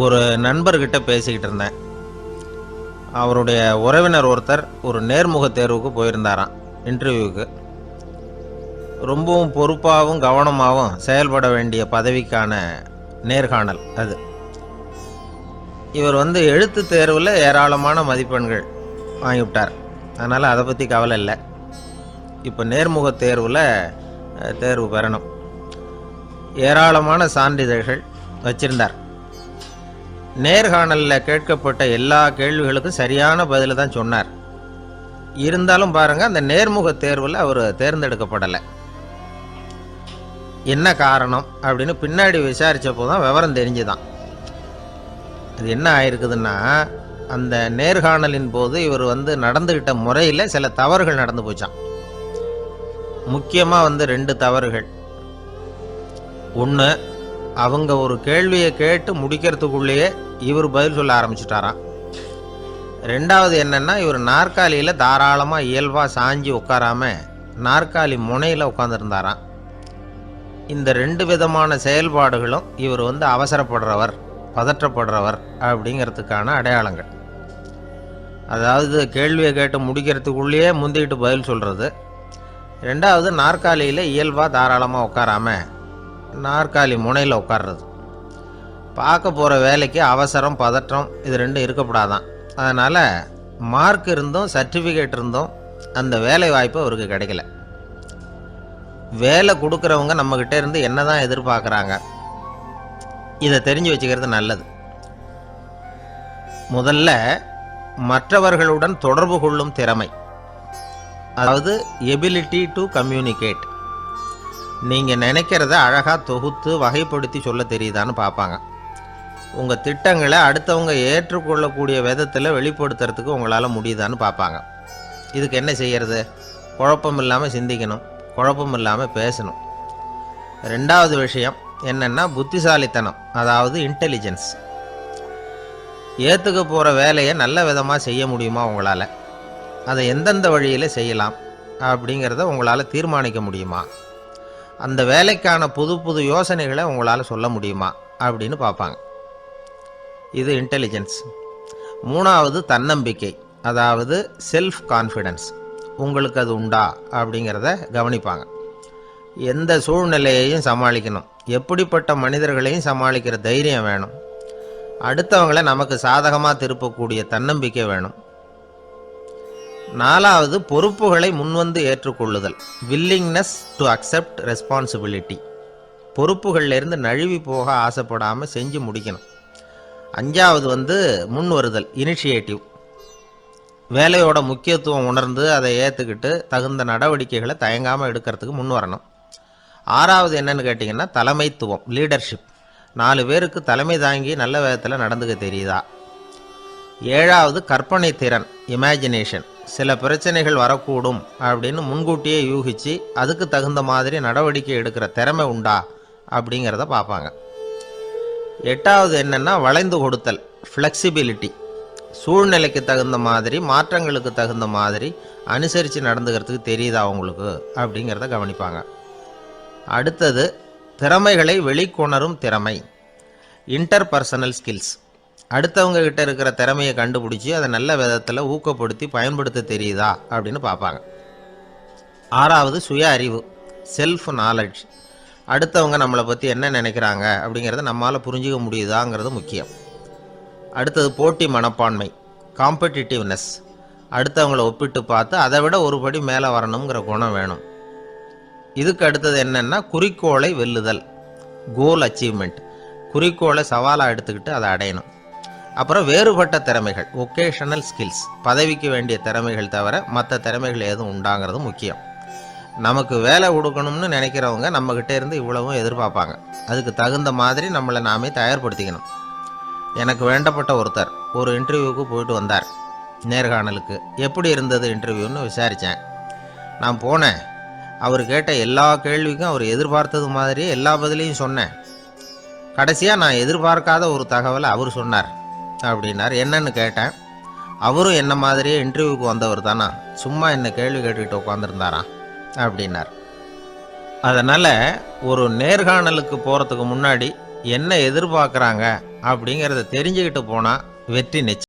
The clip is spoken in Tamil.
ஒரு நண்பர்கிட்ட பேசிக்கிட்டு இருந்தேன். அவருடைய உறவினர் ஒருத்தர் ஒரு நேர்முக தேர்வுக்கு போயிருந்தாராம், இன்டர்வியூவுக்கு. ரொம்பவும் பொறுப்பாகவும் கவனமாகவும் செயல்பட வேண்டிய பதவிக்கான நேர்காணல் அது. இவர் எழுத்து தேர்வில் ஏராளமான மதிப்பெண்கள் வாங்கிவிட்டார். அதனால் அதை பற்றி கவலை இல்லை. இப்போ நேர்முக தேர்வில் தேர்வு பெறணும். ஏராளமான சான்றிதழ்கள் வச்சிருந்தார். நேர்காணலில் கேட்கப்பட்ட எல்லா கேள்விகளுக்கும் சரியான பதிலை தான் சொன்னார். இருந்தாலும் பாருங்கள், அந்த நேர்முக தேர்வில் அவர் தேர்ந்தெடுக்கப்படலை. என்ன காரணம் அப்படின்னு பின்னாடி விசாரித்தப்போ தான் விவரம் தெரிஞ்சுதான். அது என்ன ஆயிருக்குதுன்னா, அந்த நேர்காணலின் போது இவர் நடந்துக்கிட்ட முறையில் சில தவறுகள் நடந்து போச்சான். முக்கியமாக 2 தவறுகள். ஒன்று, அவங்க ஒரு கேள்வியை கேட்டு முடிக்கிறதுக்குள்ளேயே இவர் பதில் சொல்ல ஆரம்பிச்சுட்டாராம். ரெண்டாவது என்னென்னா, இவர் நாற்காலியில் தாராளமாக இயல்பாக சாஞ்சி உட்காராம நாற்காலி முனையில் உட்காந்துருந்தாராம். இந்த 2 விதமான செயல்பாடுகளும் இவர் அவசரப்படுறவர், பதற்றப்படுறவர் அப்படிங்கிறதுக்கான அடையாளங்கள். அதாவது கேள்வியை கேட்டு முடிக்கிறதுக்குள்ளேயே முந்திக்கிட்டு பதில் சொல்கிறது. ரெண்டாவது, நாற்காலியில் இயல்பாக தாராளமாக உட்காராம நாற்காலி முனையில் உட்கார்றது. பார்க்க போகிற வேலைக்கு அவசரம், பதற்றம் இது 2 இருக்கக்கூடாதான். அதனால் மார்க் இருந்தும் சர்டிஃபிகேட் இருந்தும் அந்த வேலை வாய்ப்பு அவருக்கு கிடைக்கல. வேலை கொடுக்குறவங்க நம்மக்கிட்ட இருந்து என்ன தான் எதிர்பார்க்குறாங்க, இதை தெரிஞ்சு வச்சுக்கிறது நல்லது. முதல்ல, மற்றவர்களுடன் தொடர்பு கொள்ளும் திறமை, அதாவது எபிலிட்டி டு கம்யூனிகேட். நீங்கள் நினைக்கிறத அழகாக தொகுத்து வகைப்படுத்தி சொல்ல தெரியுதான்னு பார்ப்பாங்க. உங்கள் திட்டங்களை அடுத்தவங்க ஏற்றுக்கொள்ளக்கூடிய விதத்தில் வெளிப்படுத்துறதுக்கு உங்களால் முடியுதான்னு பார்ப்பாங்க. இதுக்கு என்ன செய்கிறது? குழப்பம் இல்லாமல் சிந்திக்கணும், குழப்பம் இல்லாமல் பேசணும். ரெண்டாவது விஷயம் என்னென்னா புத்திசாலித்தனம், அதாவது இன்டெலிஜென்ஸ். ஏற்றுக்க போகிற வேலையை நல்ல விதமாக செய்ய முடியுமா உங்களால்? அதை எந்தெந்த வழியில் செய்யலாம் அப்படிங்கிறத உங்களால் தீர்மானிக்க முடியுமா? அந்த வேலைக்கான புது புது யோசனைகளை உங்களால் சொல்ல முடியுமா அப்படின்னு பார்ப்பாங்க. இது இன்டெலிஜென்ஸ். மூணாவது தன்னம்பிக்கை, அதாவது செல்ஃப் கான்ஃபிடென்ஸ். உங்களுக்கு அது உண்டா அப்படிங்கிறத கவனிப்பாங்க. எந்த சூழ்நிலையையும் சமாளிக்கணும், எப்படிப்பட்ட மனிதர்களையும் சமாளிக்கிற தைரியம் வேணும், அடுத்தவங்களை நமக்கு சாதகமாக திருப்பக்கூடிய தன்னம்பிக்கை வேணும். நாலாவது, பொறுப்புகளை முன்வந்து ஏற்றுக்கொள்ளுதல், வில்லிங்னஸ் டு அக்செப்ட் ரெஸ்பான்சிபிலிட்டி. பொறுப்புகள்லேருந்து நழுவி போக ஆசைப்படாமல் செஞ்சு முடிக்கணும். அஞ்சாவது முன் வருதல், இனிஷியேட்டிவ். வேலையோட முக்கியத்துவம் உணர்ந்து அதை ஏற்றுக்கிட்டு தகுந்த நடவடிக்கைகளை தயங்காமல் எடுக்கிறதுக்கு முன் வரணும். ஆறாவது என்னன்னு கேட்டிங்கன்னா தலைமைத்துவம், லீடர்ஷிப். 4 பேருக்கு தலைமை தாங்கி நல்ல விதத்தில் நடந்துக்க தெரியுதா. ஏழாவது கற்பனை திறன், இமேஜினேஷன். சில பிரச்சனைகள் வரக்கூடும் அப்படின்னு முன்கூட்டியே யூகித்து அதுக்கு தகுந்த மாதிரி நடவடிக்கை எடுக்கிற திறமை உண்டா அப்படிங்கிறத பார்ப்பாங்க. எட்டாவது என்னென்னா வளைந்து கொடுத்தல், ஃப்ளெக்சிபிலிட்டி. சூழ்நிலைக்கு தகுந்த மாதிரி, மாற்றங்களுக்கு தகுந்த மாதிரி அனுசரித்து நடந்துக்கிறதுக்கு தெரியுதா அவங்களுக்கு அப்படிங்கிறத கவனிப்பாங்க. அடுத்தது திறமைகளை வெளிக்கொணரும் திறமை, இன்டர்பர்சனல் ஸ்கில்ஸ். அடுத்தவங்க கிட்ட இருக்கிற திறமையை கண்டுபிடிச்சி அதை நல்ல விதத்தில் ஊக்கப்படுத்தி பயன்படுத்த தெரியுதா அப்படின்னு பார்ப்பாங்க. ஆறாவது சுய அறிவு, செல்ஃப் நாலெட்ஜ். அடுத்தவங்க நம்மளை பற்றி என்ன நினைக்கிறாங்க அப்படிங்கிறத நம்மளால் புரிஞ்சிக்க முடியுதாங்கிறது முக்கியம். அடுத்தது போட்டி மனப்பான்மை, காம்படிட்டிவ்னஸ். அடுத்தவங்களை ஒப்பிட்டு பார்த்து அதை விட ஒரு படி மேலே வரணுங்கிற குணம் வேணும். இதுக்கு அடுத்தது என்னென்னா குறிக்கோளை வெல்லுதல், கோல் அச்சீவ்மெண்ட். குறிக்கோளை சவாலாக எடுத்துக்கிட்டு அதை அடையணும். அப்புறம் வேறுபட்ட திறமைகள், ஒகேஷனல் ஸ்கில்ஸ். பதவிக்கு வேண்டிய திறமைகள் தவிர மற்ற திறமைகள் எதுவும் உண்டாங்கிறது முக்கியம். நமக்கு வேலை கொடுக்கணும்னு நினைக்கிறவங்க நம்மக்கிட்ட இருந்து இவ்வளவும் எதிர்பார்ப்பாங்க. அதுக்கு தகுந்த மாதிரி நம்மளை நாமே தயார்படுத்திக்கணும். எனக்கு வேண்டப்பட்ட ஒருத்தர் ஒரு இன்டர்வியூவுக்கு போயிட்டு வந்தார், நேர்காணலுக்கு. எப்படி இருந்தது இன்டர்வியூன்னு விசாரித்தேன். நான் போனேன். அவர் கேட்ட எல்லா கேள்விக்கும் அவர் எதிர்பார்த்தது மாதிரியே எல்லா பதிலையும் சொன்னேன். கடைசியாக நான் எதிர்பார்க்காத ஒரு தகவலை அவர் சொன்னார் அப்படின்னார். என்னன்னு கேட்டேன். அவரும் என்ன மாதிரியே இன்டர்வியூக்கு வந்தவர் தானா, சும்மா என்ன கேள்வி கேட்டுக்கிட்டு உட்காந்துருந்தாராம் அப்படின்னார். அதனால் ஒரு நேர்காணலுக்கு போகிறதுக்கு முன்னாடி என்ன எதிர்பார்க்குறாங்க அப்படிங்கிறத தெரிஞ்சுக்கிட்டு போனால் வெற்றி நிச்சயம்.